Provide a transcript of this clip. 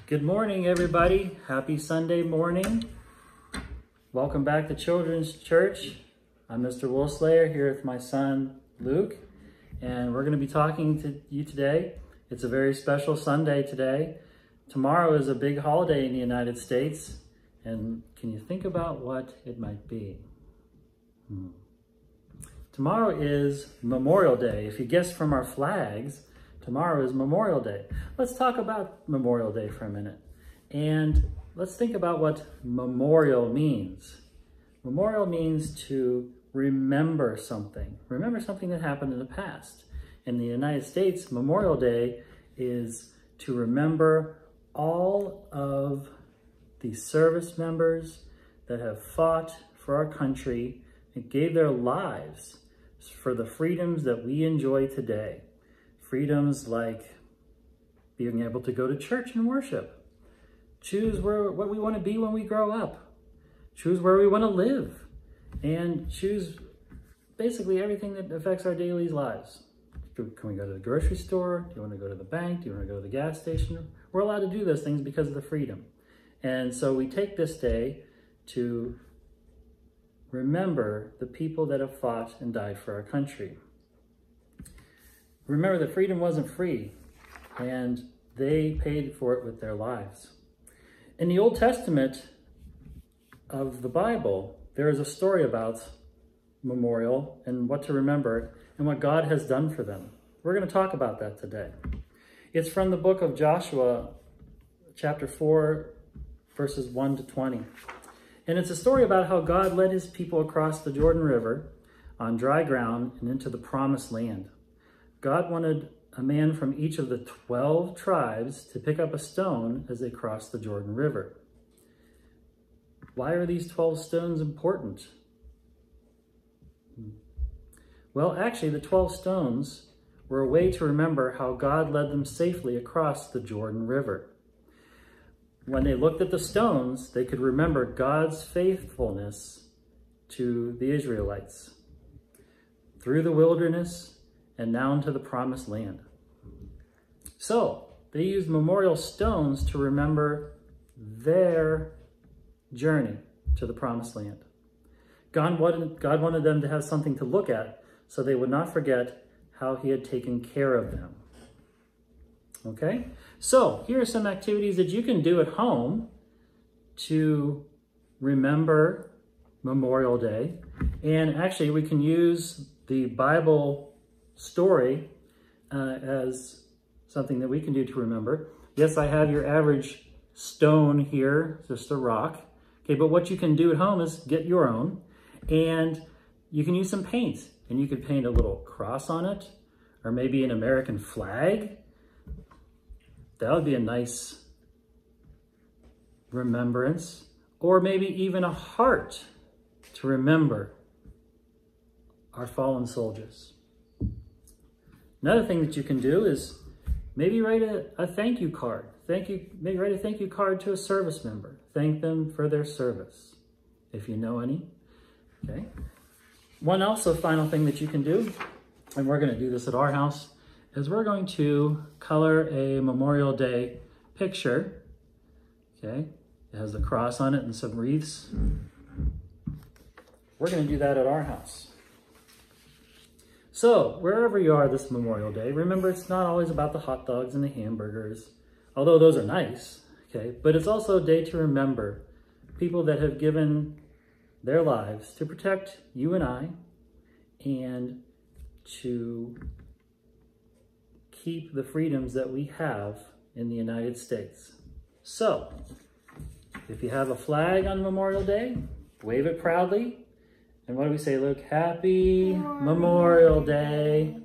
Good morning, everybody. Happy Sunday morning. Welcome back to Children's Church. I'm Mr. Wolslayer here with my son, Luke, and we're going to be talking to you today. It's a very special Sunday today. Tomorrow is a big holiday in the United States, and can you think about what it might be? Tomorrow is Memorial Day. If you guessed from our flags, tomorrow is Memorial Day. Let's talk about Memorial Day for a minute. And let's think about what memorial means. Memorial means to remember something. Remember something that happened in the past. In the United States, Memorial Day is to remember all of the service members that have fought for our country and gave their lives for the freedoms that we enjoy today. Freedoms like being able to go to church and worship, choose what we want to be when we grow up, choose where we want to live, and choose basically everything that affects our daily lives. Can we go to the grocery store? Do you want to go to the bank? Do you want to go to the gas station? We're allowed to do those things because of the freedom. And so we take this day to remember the people that have fought and died for our country. Remember that freedom wasn't free, and they paid for it with their lives. In the Old Testament of the Bible, there is a story about memorial and what to remember and what God has done for them. We're going to talk about that today. It's from the book of Joshua, chapter 4, verses 1 to 20. And it's a story about how God led his people across the Jordan River on dry ground and into the promised land. God wanted a man from each of the 12 tribes to pick up a stone as they crossed the Jordan River. Why are these 12 stones important? Well, actually, the 12 stones were a way to remember how God led them safely across the Jordan River. When they looked at the stones, they could remember God's faithfulness to the Israelites through the wilderness and now into the promised land. So they used memorial stones to remember their journey to the promised land. God wanted them to have something to look at so they would not forget how he had taken care of them. Okay, so here are some activities that you can do at home to remember Memorial Day. And actually, we can use the Bible story as something that we can do to remember. Yes, I have your average stone here, just a rock. Okay, but what you can do at home is get your own, and you can use some paint, and you could paint a little cross on it, or maybe an American flag. That would be a nice remembrance, or maybe even a heart to remember our fallen soldiers. Another thing that you can do is maybe write a thank you card. Maybe write a thank you card to a service member. Thank them for their service, if you know any. Okay. One also final thing that you can do, and we're going to do this at our house, is we're going to color a Memorial Day picture. Okay. It has a cross on it and some wreaths. We're going to do that at our house. So, wherever you are this Memorial Day, remember it's not always about the hot dogs and the hamburgers, although those are nice, okay? But it's also a day to remember people that have given their lives to protect you and I, and to keep the freedoms that we have in the United States. So, if you have a flag on Memorial Day, wave it proudly. And what do we say, Luke? Happy Memorial Day.